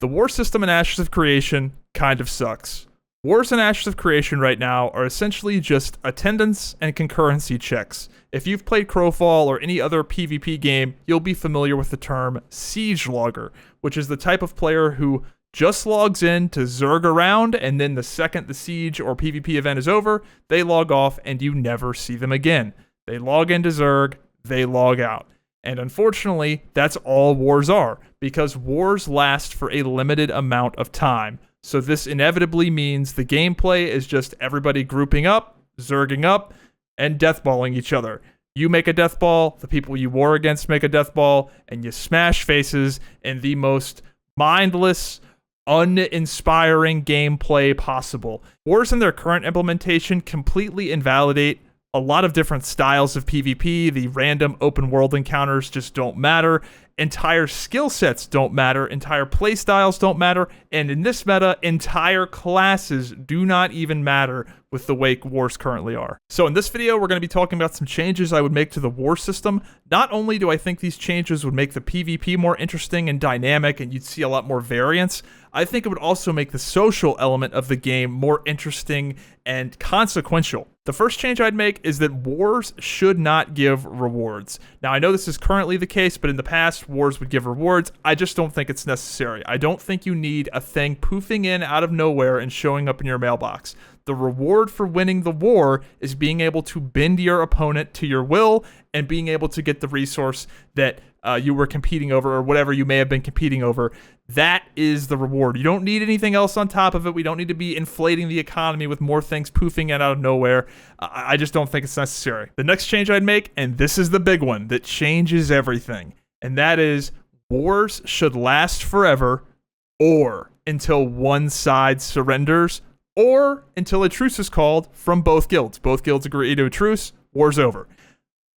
The war system in Ashes of Creation kind of sucks. Wars in Ashes of Creation right now are essentially just attendance and concurrency checks. If you've played Crowfall or any other PvP game, you'll be familiar with the term siege logger, which is the type of player who just logs in to zerg around, and then the second the siege or PvP event is over, they log off and you never see them again. They log into zerg, they log out. And unfortunately, that's all wars are, because wars last for a limited amount of time. So this inevitably means the gameplay is just everybody grouping up, zerging up, and deathballing each other. You make a death ball, the people you war against make a death ball, and you smash faces in the most mindless, uninspiring gameplay possible. Wars in their current implementation completely invalidate a lot of different styles of PvP. The random open world encounters just don't matter. Entire skill sets don't matter. Entire playstyles don't matter. And in this meta, entire classes do not even matter with the way wars currently are. So in this video, we're going to be talking about some changes I would make to the war system. Not only do I think these changes would make the PvP more interesting and dynamic, and you'd see a lot more variance, I think it would also make the social element of the game more interesting and consequential. The first change I'd make is that wars should not give rewards. Now, I know this is currently the case, but in the past, wars would give rewards. I just don't think it's necessary. I don't think you need a thing poofing in out of nowhere and showing up in your mailbox. The reward for winning the war is being able to bend your opponent to your will and being able to get the resource that you were competing over, or whatever you may have been competing over. That is the reward. You don't need anything else on top of it. We don't need to be inflating the economy with more things poofing in out of nowhere. I just don't think it's necessary. The next change I'd make, and this is the big one that changes everything, and that is wars should last forever, or until one side surrenders, or until a truce is called from both guilds. Both guilds agree to a truce, war's over.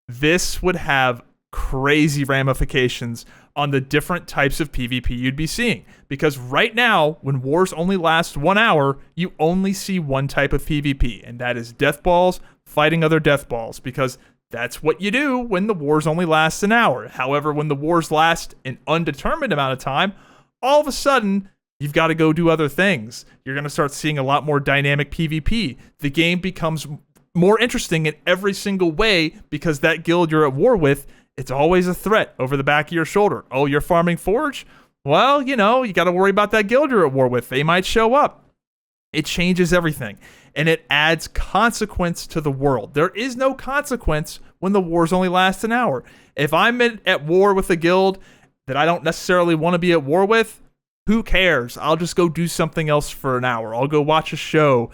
This would have crazy ramifications on the different types of PvP you'd be seeing. Because right now, when wars only last 1 hour, you only see one type of PvP, and that is death balls fighting other death balls, because that's what you do when the wars only last an hour. However, when the wars last an undetermined amount of time, all of a sudden, you've got to go do other things. You're going to start seeing a lot more dynamic PvP. The game becomes more interesting in every single way because that guild you're at war with, it's always a threat over the back of your shoulder. Oh, you're farming Forge? Well, you got to worry about that guild you're at war with. They might show up. It changes everything, and it adds consequence to the world. There is no consequence when the wars only last an hour. If I'm at war with a guild that I don't necessarily want to be at war with, who cares? I'll just go do something else for an hour. I'll go watch a show,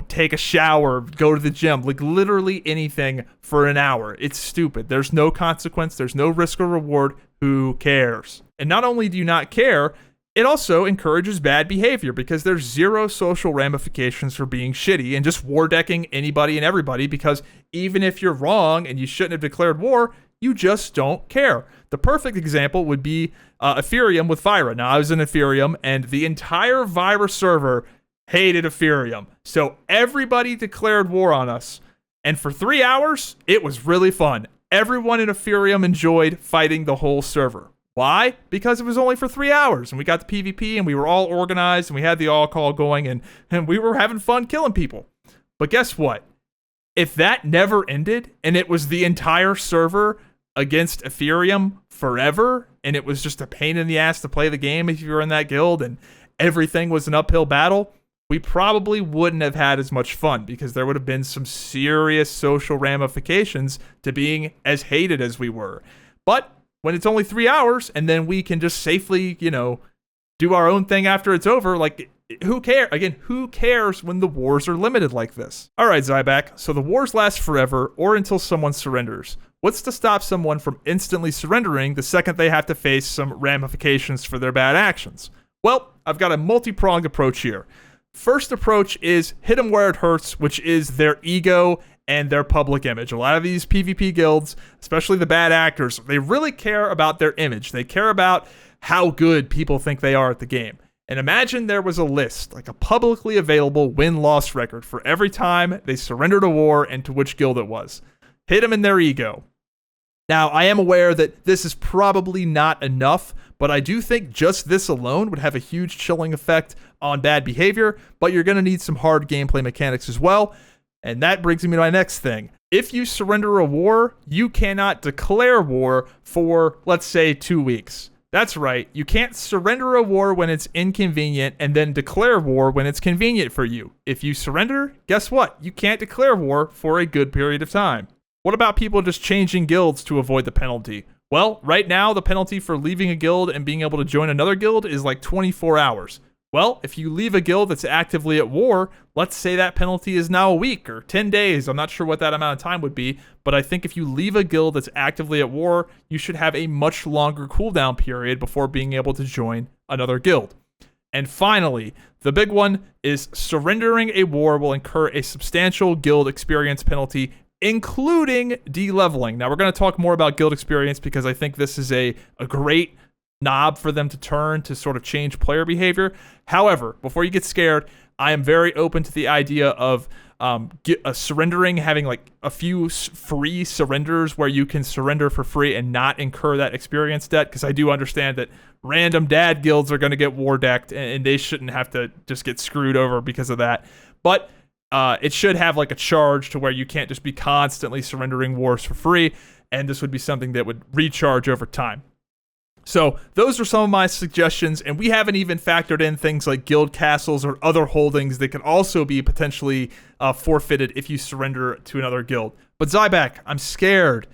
take a shower, go to the gym, like literally anything for an hour. It's stupid. There's no consequence. There's no risk or reward. Who cares? And not only do you not care, it also encourages bad behavior because there's zero social ramifications for being shitty and just war decking anybody and everybody, because even if you're wrong and you shouldn't have declared war, you just don't care. The perfect example would be Ethereum with Vira. Now, I was in Ethereum, and the entire Vira server hated Ethereum. So everybody declared war on us. And for 3 hours, it was really fun. Everyone in Ethereum enjoyed fighting the whole server. Why? Because it was only for 3 hours, and we got the PvP, and we were all organized, and we had the all-call going, and we were having fun killing people. But guess what? If that never ended, and it was the entire server against Ethereum forever, and it was just a pain in the ass to play the game if you were in that guild, and everything was an uphill battle, we probably wouldn't have had as much fun, because there would have been some serious social ramifications to being as hated as we were. But when it's only 3 hours, and then we can just safely, do our own thing after it's over, like, who cares? Again, who cares when the wars are limited like this? All right, Zyback, so the wars last forever or until someone surrenders. What's to stop someone from instantly surrendering the second they have to face some ramifications for their bad actions? Well, I've got a multi-pronged approach here. First approach is hit them where it hurts, which is their ego and their public image. A lot of these PvP guilds, especially the bad actors, they really care about their image. They care about how good people think they are at the game. And imagine there was a list, like a publicly available win-loss record for every time they surrendered a war and to which guild it was. Hit them in their ego. Now, I am aware that this is probably not enough, but but I do think just this alone would have a huge chilling effect on bad behavior, but you're going to need some hard gameplay mechanics as well. And that brings me to my next thing. If you surrender a war, you cannot declare war for, let's say, 2 weeks. That's right, you can't surrender a war when it's inconvenient and then declare war when it's convenient for you. If you surrender, guess what? You can't declare war for a good period of time. What about people just changing guilds to avoid the penalty? Well, right now, the penalty for leaving a guild and being able to join another guild is like 24 hours. Well, if you leave a guild that's actively at war, let's say that penalty is now a week or 10 days. I'm not sure what that amount of time would be, but I think if you leave a guild that's actively at war, you should have a much longer cooldown period before being able to join another guild. And finally, the big one is surrendering a war will incur a substantial guild experience penalty, including de-leveling. Now, we're going to talk more about guild experience because I think this is a great knob for them to turn to sort of change player behavior. However, before you get scared, I am very open to the idea of surrendering, having like a few free surrenders where you can surrender for free and not incur that experience debt, because I do understand that random dad guilds are going to get war decked and they shouldn't have to just get screwed over because of that. But it should have like a charge to where you can't just be constantly surrendering wars for free, and this would be something that would recharge over time. So those are some of my suggestions, and we haven't even factored in things like guild castles or other holdings that could also be potentially forfeited if you surrender to another guild. But Zyback, I'm scared.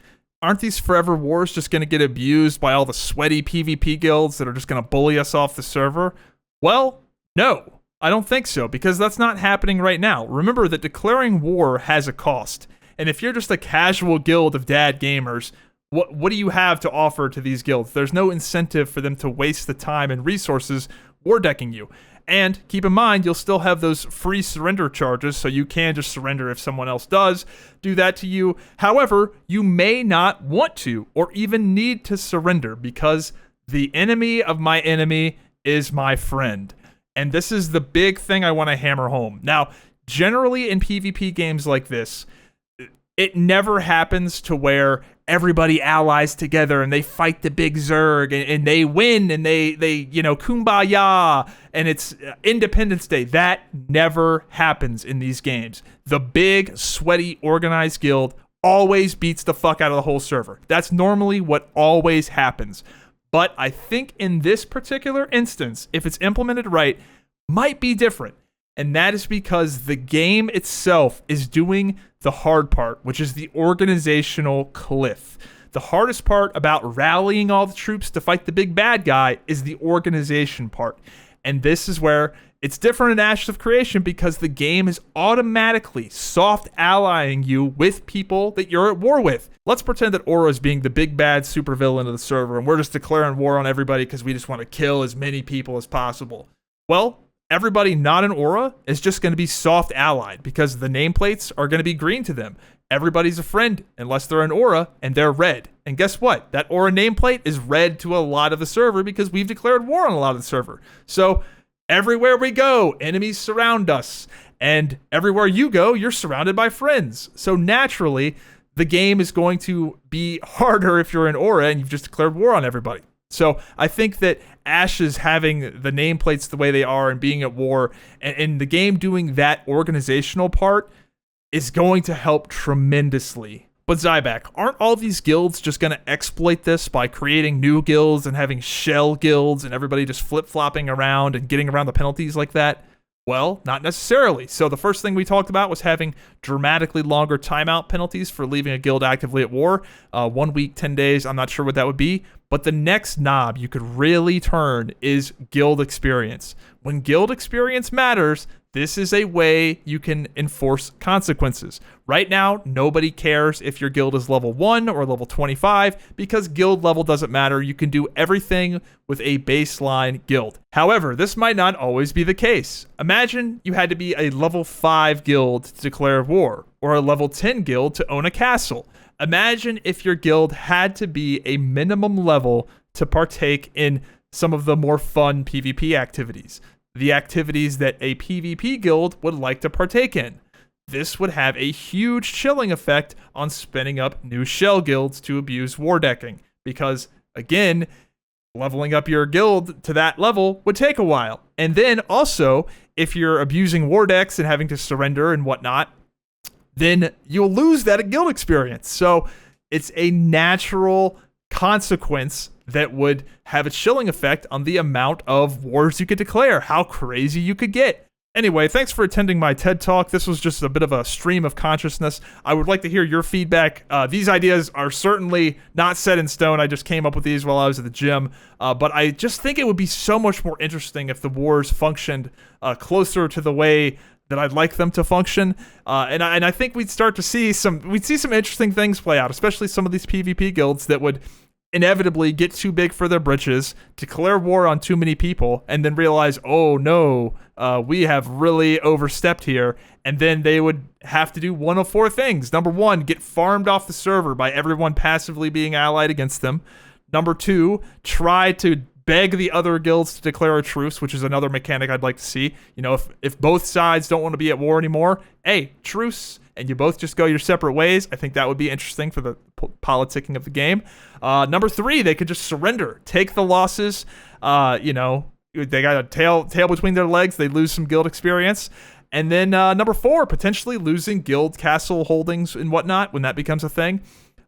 Aren't these forever wars just going to get abused by all the sweaty PvP guilds that are just going to bully us off the server? Well, no, I don't think so, because that's not happening right now. Remember that declaring war has a cost, and if you're just a casual guild of dad gamers, what do you have to offer to these guilds? There's no incentive for them to waste the time and resources war decking you. And keep in mind, you'll still have those free surrender charges, so you can just surrender if someone else does do that to you. However, you may not want to or even need to surrender, because the enemy of my enemy is my friend. And this is the big thing I want to hammer home. Now, generally in PvP games like this, it never happens to where everybody allies together and they fight the big Zerg and they win and they kumbaya and it's Independence Day. That never happens in these games. The big, sweaty, organized guild always beats the fuck out of the whole server. That's normally what always happens. But I think in this particular instance, if it's implemented right, might be different. And that is because the game itself is doing the hard part, which is the organizational cliff. The hardest part about rallying all the troops to fight the big bad guy is the organization part. And this is where it's different in Ashes of Creation, because the game is automatically soft allying you with people that you're at war with. Let's pretend that Aura is being the big bad supervillain of the server, and we're just declaring war on everybody because we just want to kill as many people as possible. Well, everybody not in Aura is just going to be soft allied because the nameplates are going to be green to them. Everybody's a friend unless they're in Aura and they're red. And guess what? That Aura nameplate is red to a lot of the server because we've declared war on a lot of the server. So everywhere we go, enemies surround us. And everywhere you go, you're surrounded by friends. So naturally, the game is going to be harder if you're in Aura and you've just declared war on everybody. So I think that Ashes having the nameplates the way they are and being at war and the game doing that organizational part is going to help tremendously. But Zyback, aren't all these guilds just going to exploit this by creating new guilds and having shell guilds and everybody just flip-flopping around and getting around the penalties like that? Well, not necessarily. So the first thing we talked about was having dramatically longer timeout penalties for leaving a guild actively at war. 1 week, 10 days, I'm not sure what that would be. But the next knob you could really turn is guild experience. When guild experience matters, this is a way you can enforce consequences. Right now, nobody cares if your guild is level 1 or level 25 because guild level doesn't matter. You can do everything with a baseline guild. However, this might not always be the case. Imagine you had to be a level 5 guild to declare war, or a level 10 guild to own a castle. Imagine if your guild had to be a minimum level to partake in some of the more fun PvP activities. The activities that a PvP guild would like to partake in. This would have a huge chilling effect on spinning up new shell guilds to abuse war decking. Because, again, leveling up your guild to that level would take a while. And then also, if you're abusing war decks and having to surrender and whatnot, then you'll lose that guild experience. So it's a natural consequence that would have a chilling effect on the amount of wars you could declare, how crazy you could get. Anyway, thanks for attending my TED Talk. This was just a bit of a stream of consciousness. I would like to hear your feedback. These ideas are certainly not set in stone. I just came up with these while I was at the gym. But I just think it would be so much more interesting if the wars functioned closer to the way that I'd like them to function. And I think we'd start to see some interesting things play out, especially some of these PvP guilds that would inevitably get too big for their britches, declare war on too many people, and then realize, oh no, we have really overstepped here. And then they would have to do one of four things. Number one, get farmed off the server by everyone passively being allied against them. Number two, try to beg the other guilds to declare a truce, which is another mechanic I'd like to see. You know, if both sides don't want to be at war anymore, hey, truce, and you both just go your separate ways. I think that would be interesting for the politicking of the game. Number three, they could just surrender, take the losses. You know, they got a tail between their legs. They lose some guild experience. And then number four, potentially losing guild castle holdings and whatnot when that becomes a thing.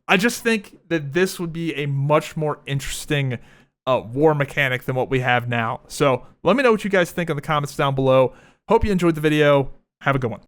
I just think that this would be a much more interesting war mechanic than what we have now. So let me know what you guys think in the comments down below. Hope you enjoyed the video. Have a good one.